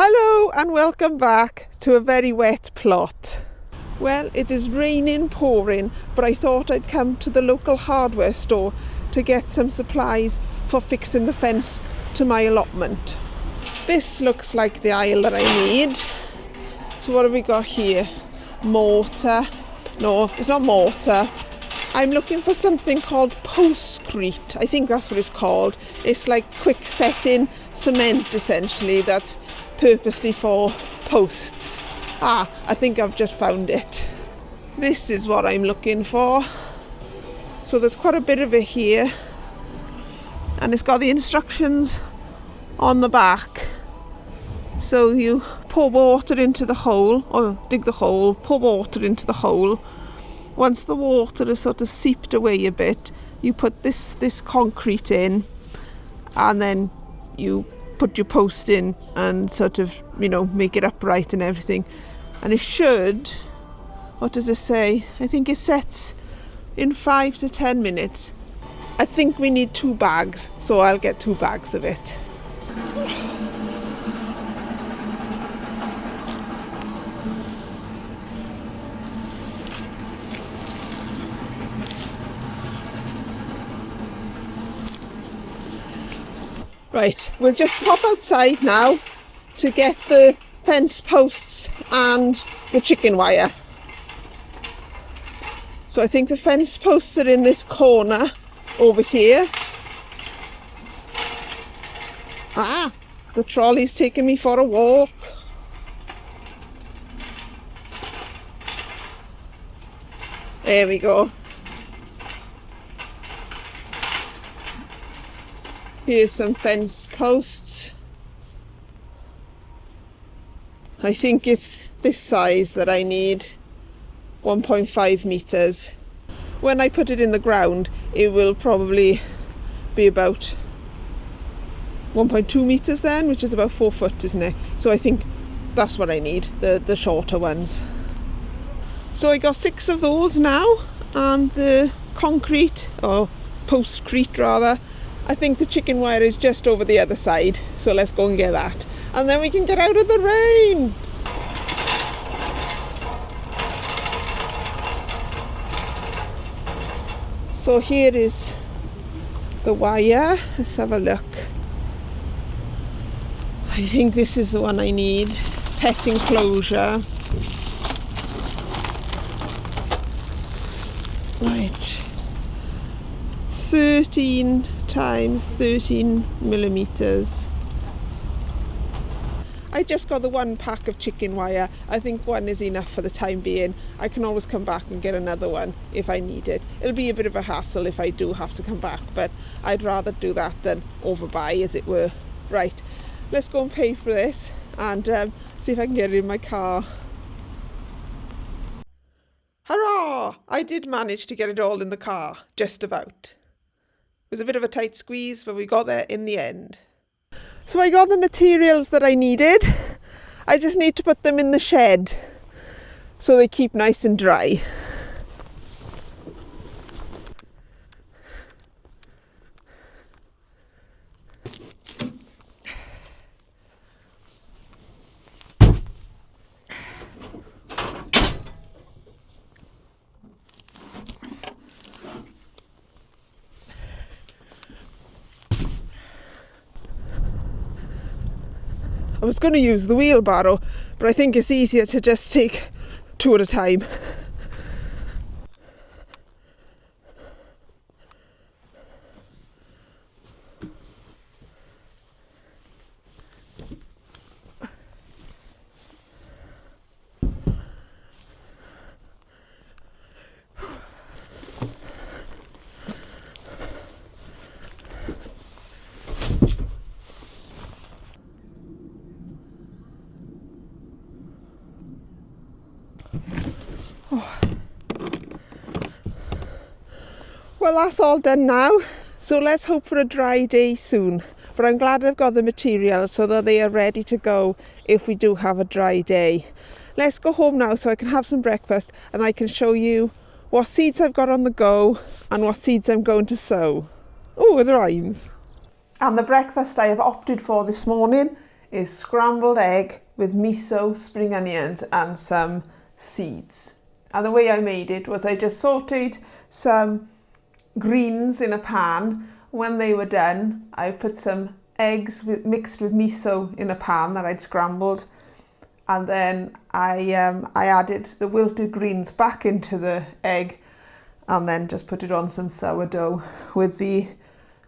Hello and welcome back to a very wet plot. Well, it is raining, pouring, but I thought I'd come to the local hardware store to get some supplies for fixing the fence to my allotment. This looks like the aisle that I need. So what have we got here? Mortar. No, it's not mortar. I'm looking for something called postcrete. I think that's what it's called. It's like quick setting cement essentially that's purposely for posts. I think I've just found it. This is what I'm looking for. So there's quite a bit of it here. And it's got the instructions on the back. So you pour water into the hole, or dig the hole, pour water into the hole. Once the water is sort of seeped away a bit, you put this concrete in, and then you put your post in and sort of, make it upright and everything. And it should, what does it say? I think it sets in 5 to 10 minutes. I think we need 2 bags, so I'll get 2 bags of it. Right, we'll just pop outside now to get the fence posts and the chicken wire. So I think the fence posts are in this corner over here. The trolley's taking me for a walk. There we go. Here's some fence posts. I think it's this size that I need, 1.5 meters. When I put it in the ground, it will probably be about 1.2 meters then, which is about 4 foot, isn't it? So I think that's what I need, the shorter ones. So I got 6 of those now, and the concrete, or postcrete rather, I think the chicken wire is just over the other side, so let's go and get that. And then we can get out of the rain. So here is the wire. Let's have a look. I think this is the one I need. Pet enclosure. Right. 13 times 13 millimeters. I just got the 1 pack of chicken wire. I think 1 is enough for the time being. I can always come back and get another one if I need it. It'll be a bit of a hassle if I do have to come back, but I'd rather do that than overbuy, as it were. Right, let's go and pay for this and see if I can get it in my car. Hurrah! I did manage to get it all in the car, just about. It was a bit of a tight squeeze, but we got there in the end. So I got the materials that I needed. I just need to put them in the shed so they keep nice and dry. I was going to use the wheelbarrow, but I think it's easier to just take 2 at a time. Well, that's all done now, so let's hope for a dry day soon. But I'm glad I've got the materials so that they are ready to go if we do have a dry day. Let's go home now so I can have some breakfast and I can show you what seeds I've got on the go and what seeds I'm going to sow. Oh, it rhymes. And the breakfast I have opted for this morning is scrambled egg with miso, spring onions and some seeds. And the way I made it was I just sauteed some greens in a pan. When they were done, I put some eggs mixed with miso in a pan that I'd scrambled, and then I added the wilted greens back into the egg and then just put it on some sourdough with the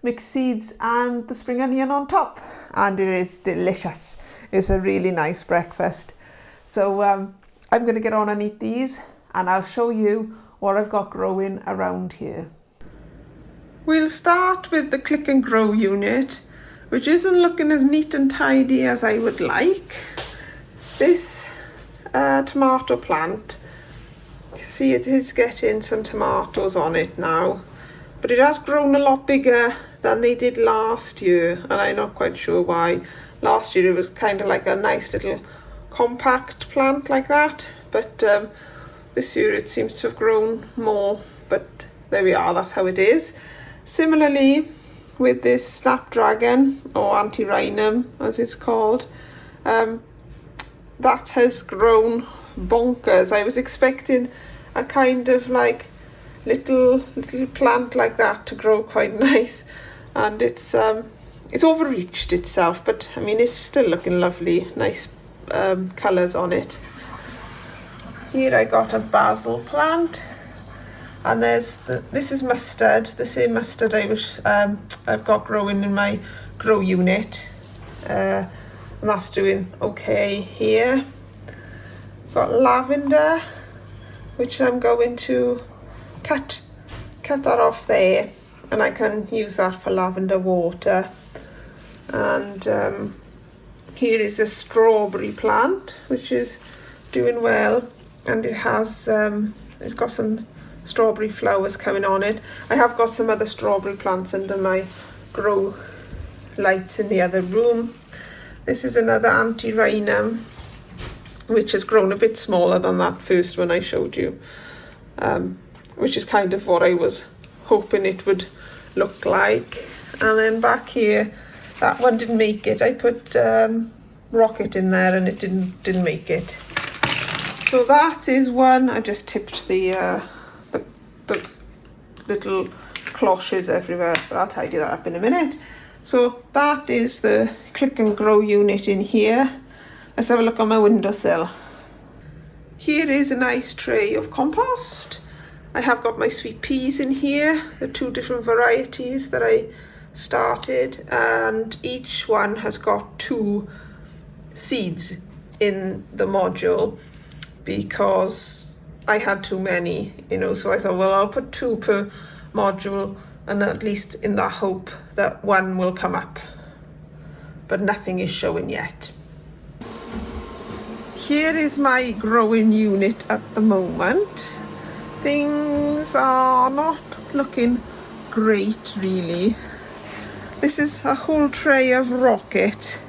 mixed seeds and the spring onion on top, and it is delicious. It's a really nice breakfast. So I'm going to get on and eat these, and I'll show you what I've got growing around here. We'll start with the click and grow unit, which isn't looking as neat and tidy as I would like. This tomato plant, you see it is getting some tomatoes on it now, but it has grown a lot bigger than they did last year, and I'm not quite sure why. Last year it was kind of like a nice little compact plant like that, but this year it seems to have grown more, but there we are, that's how it is. Similarly with this snapdragon, or antirrhinum as it's called, that has grown bonkers. I was expecting a kind of like little plant like that to grow quite nice, and it's overreached itself, but I mean it's still looking lovely, nice colours on it. Here I got a basil plant, and this is mustard, the same mustard I've got growing in my grow unit, and that's doing okay here. Got lavender, which I'm going to cut that off there, and I can use that for lavender water. And here is a strawberry plant, which is doing well, and it's got some strawberry flowers coming on it. I have got some other strawberry plants under my grow lights in the other room. This is another antirrhinum, which has grown a bit smaller than that first one I showed you, which is kind of what I was hoping it would look like. And then back here, that one didn't make it. I put rocket in there and it didn't make it. So that is one. I just tipped the little cloches everywhere, but I'll tidy that up in a minute. So that is the click and grow unit in here. Let's have a look on my windowsill. Here is a nice tray of compost. I have got my sweet peas in here, the 2 different varieties that I started, and each one has got 2 seeds in the module because I had too many, so I thought, well, I'll put 2 per module, and at least in the hope that one will come up, but nothing is showing yet. Here is my growing unit at the moment. Things are not looking great really. This is a whole tray of rocket,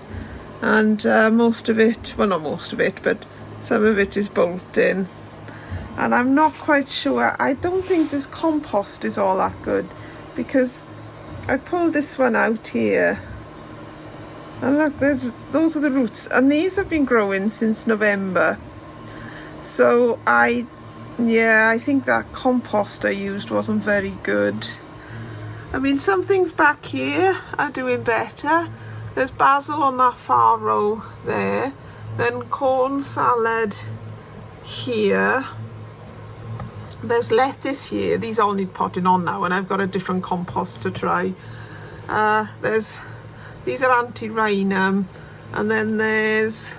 and most of it, well not most of it, but some of it is bolting, and I'm not quite sure. I don't think this compost is all that good, because I pulled this one out here, and look, those are the roots, and these have been growing since November. So I think that compost I used wasn't very good. I mean, some things back here are doing better. There's basil on that far row there, then corn salad here. There's lettuce here. These all need potting on now, and I've got a different compost to try. These are antirrhinum, and then there's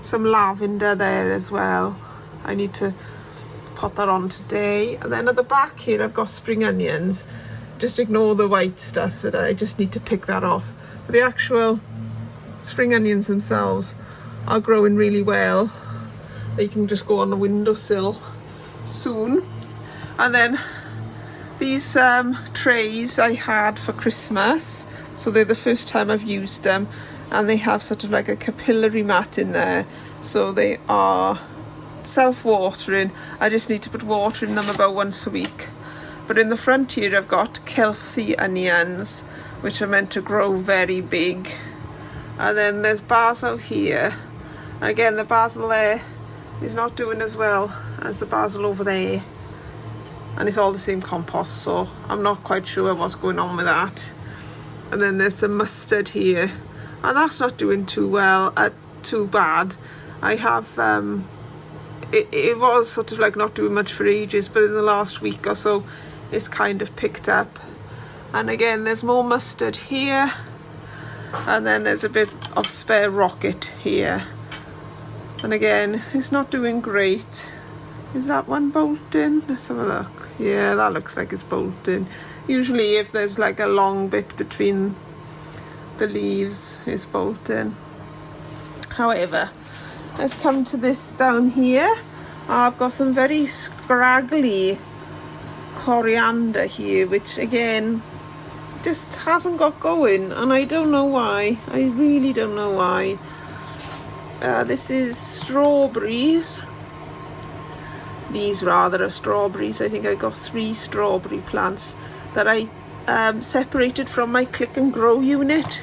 some lavender there as well. I need to pot that on today. And then at the back here I've got spring onions. Just ignore the white stuff, that I just need to pick that off. But the actual spring onions themselves are growing really well. They can just go on the windowsill soon. And then these trays I had for Christmas, so they're the first time I've used them, and they have sort of like a capillary mat in there, so they are self-watering. I just need to put water in them about once a week. But in the front here I've got Kelsey onions, which are meant to grow very big, And then there's basil here. Again, the basil there is not doing as well as the basil over there. And it's all the same compost, so I'm not quite sure what's going on with that. And then there's some mustard here, and that's not doing too well, too bad. I have, it was sort of like not doing much for ages, but in the last week or so, it's kind of picked up. And again, there's more mustard here, and then there's a bit of spare rocket here. And again, it's not doing great. Is that one bolting? Let's have a look. Yeah, that looks like it's bolting. Usually if there's like a long bit between the leaves, it's bolting. However, let's come to this down here. I've got some very scraggly coriander here, which again just hasn't got going, and I don't know why. I really don't know why. This is strawberries. These rather are strawberries. I think I got 3 strawberry plants that I separated from my click and grow unit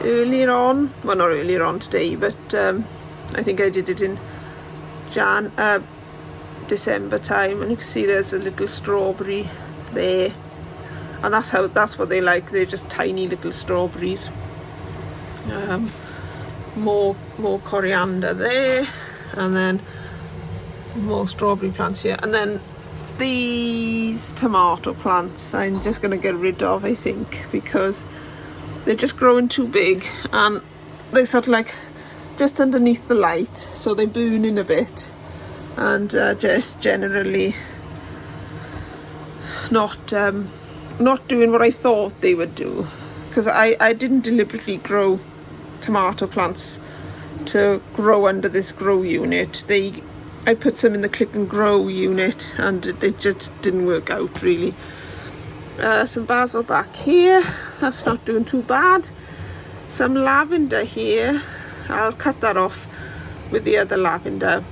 earlier on. Well, not earlier on today, but I think I did it in December time, and you can see there's a little strawberry there, and that's what they like. They're just tiny little strawberries. More coriander there, and then more strawberry plants here. And then these tomato plants I'm just going to get rid of, I think, because they're just growing too big, and they're sort of like just underneath the light, so they're burning a bit, and just generally not doing what I thought they would do, because I didn't deliberately grow tomato plants to grow under this grow unit. I put some in the click and grow unit, and they just didn't work out really. Some basil back here, that's not doing too bad. Some lavender here, I'll cut that off with the other lavender,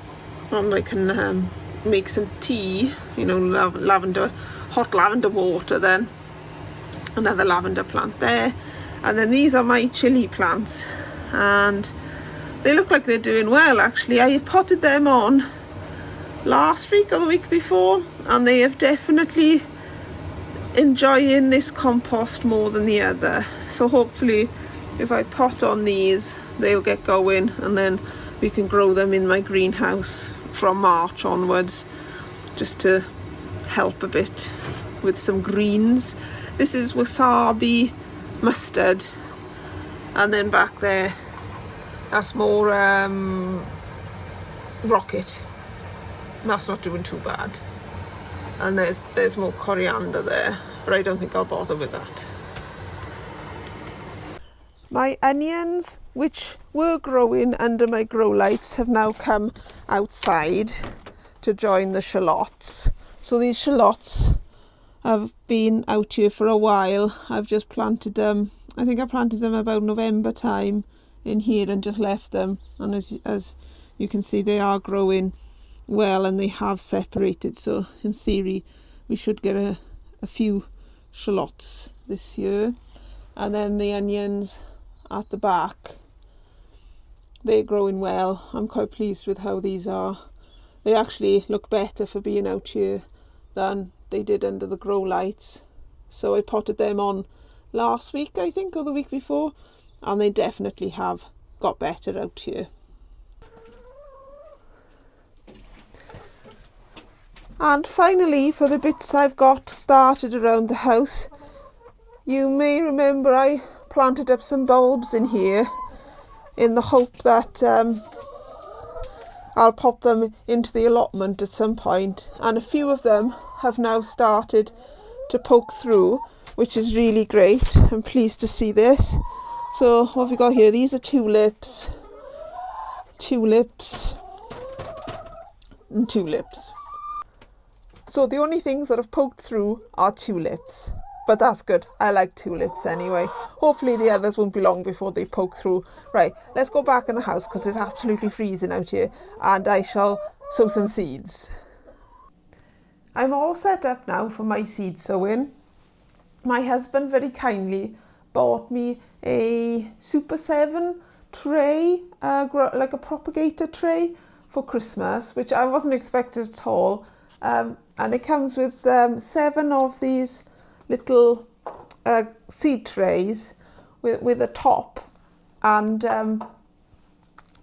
and I can make some tea, you know, lavender, hot lavender water. Then another lavender plant there, and then these are my chili plants, and they look like they're doing well actually. I potted them on last week or the week before, and they have definitely enjoying this compost more than the other. So hopefully if I pot on these, they'll get going, and then we can grow them in my greenhouse from March onwards, just to help a bit with some greens. This is wasabi mustard, and then back there that's more rocket. That's not doing too bad. And there's more coriander there, but I don't think I'll bother with that. My onions, which were growing under my grow lights, have now come outside to join the shallots. So these shallots have been out here for a while. I've just planted them. I think I planted them about November time in here and just left them. And as you can see, they are growing well, and they have separated. So in theory, we should get a few shallots this year. And then the onions at the back, they're growing well. I'm quite pleased with how these are. They actually look better for being out here than they did under the grow lights. So I potted them on last week, I think, or the week before, and they definitely have got better out here. And finally, for the bits I've got started around the house, you may remember I planted up some bulbs in here in the hope that I'll pop them into the allotment at some point, and a few of them have now started to poke through, which is really great. I'm pleased to see this. So what have we got here? These are tulips, and tulips. So the only things that have poked through are tulips, but that's good. I like tulips anyway. Hopefully the others won't be long before they poke through. Right, let's go back in the house because it's absolutely freezing out here, and I shall sow some seeds. I'm all set up now for my seed sowing. My husband very kindly bought me a Super 7 tray, like a propagator tray for Christmas, which I wasn't expecting at all. And it comes with 7 of these little seed trays with a top, and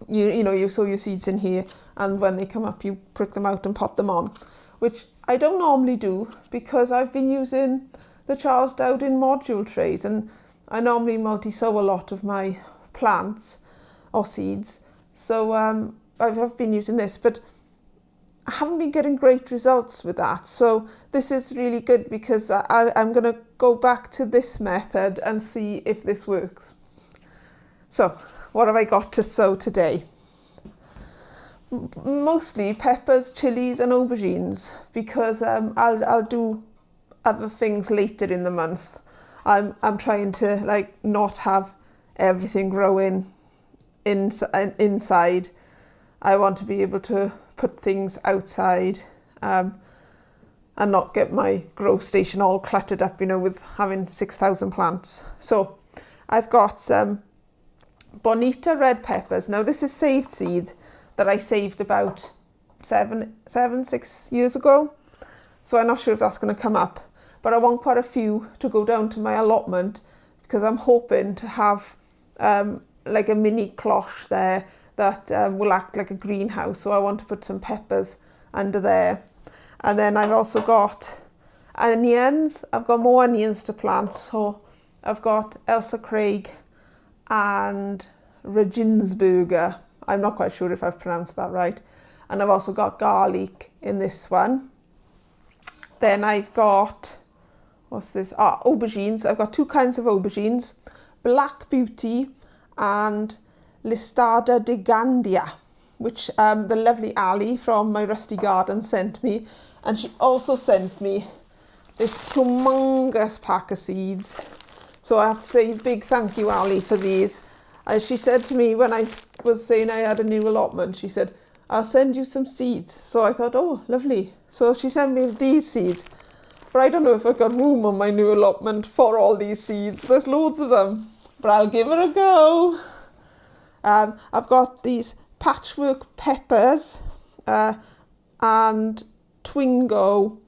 you sow your seeds in here, and when they come up you prick them out and pot them on, which I don't normally do because I've been using the Charles Dowding module trays, and I normally multi-sow a lot of my plants or seeds, so I've been using this, but I haven't been getting great results with that. So this is really good because I'm going to go back to this method and see if this works. So what have I got to sow today? Mostly peppers, chilies and aubergines, because I'll do other things later in the month. I'm trying to like not have everything growing inside. I want to be able to put things outside and not get my grow station all cluttered up, with having 6,000 plants. So I've got some Bonita red peppers. Now this is saved seed that I saved about 6 years ago. So I'm not sure if that's going to come up, but I want quite a few to go down to my allotment because I'm hoping to have like a mini cloche there that will act like a greenhouse. So I want to put some peppers under there. And then I've also got onions. I've got more onions to plant. So I've got Elsa Craig and Regensburger. I'm not quite sure if I've pronounced that right. And I've also got garlic in this one. Then I've got, what's this? Aubergines. I've got 2 kinds of aubergines, Black Beauty and Listada de Gandia, which the lovely Ali from My Rusty Garden sent me. And she also sent me this humongous pack of seeds. So I have to say a big thank you, Ali, for these. She said to me when I was saying I had a new allotment, she said, I'll send you some seeds. So I thought, oh, lovely. So she sent me these seeds. But I don't know if I've got room on my new allotment for all these seeds. There's loads of them, but I'll give it a go. I've got these patchwork peppers and Twingo,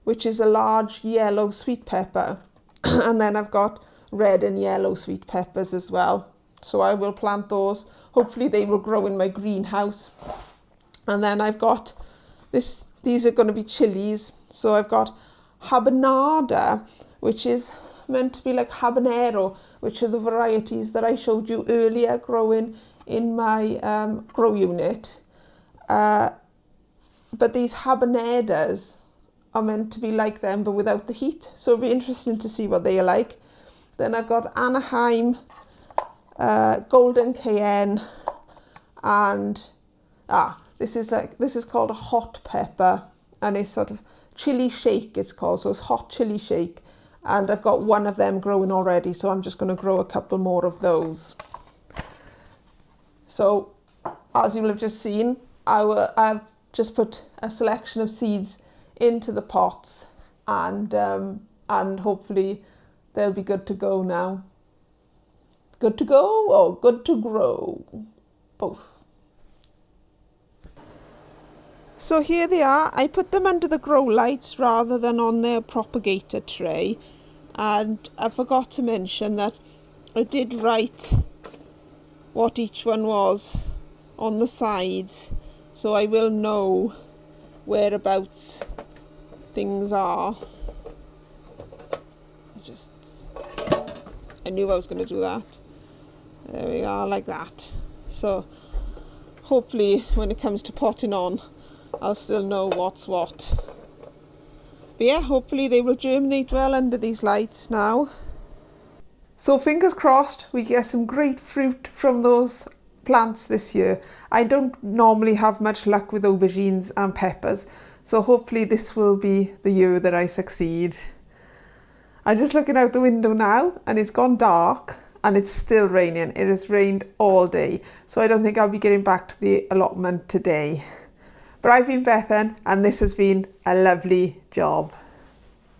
which is a large yellow sweet pepper. And then I've got red and yellow sweet peppers as well. So I will plant those. Hopefully they will grow in my greenhouse. And then I've got this. These are going to be chilies. So I've got habanada, which is meant to be like habanero, which are the varieties that I showed you earlier growing in my grow unit. But these habanedas are meant to be like them, but without the heat. So it'll be interesting to see what they are like. Then I've got Anaheim, Golden Cayenne, and this is called a hot pepper, and it's sort of chili shake it's called, so it's hot chili shake, and I've got one of them growing already, so I'm just going to grow a couple more of those. So as you will have just seen, I've just put a selection of seeds into the pots, and hopefully they'll be good to go now. Good to go or good to grow? Both. So here they are. I put them under the grow lights rather than on their propagator tray. And I forgot to mention that I did write what each one was on the sides. So I will know whereabouts things are. I knew I was going to do that. There we are, like that. So hopefully when it comes to potting on, I'll still know what's what. But yeah, hopefully they will germinate well under these lights now. So fingers crossed we get some great fruit from those plants this year. I don't normally have much luck with aubergines and peppers, so hopefully this will be the year that I succeed. I'm just looking out the window now and it's gone dark and it's still raining. It has rained all day, so I don't think I'll be getting back to the allotment today. But I've been Bethan and this has been a lovely job.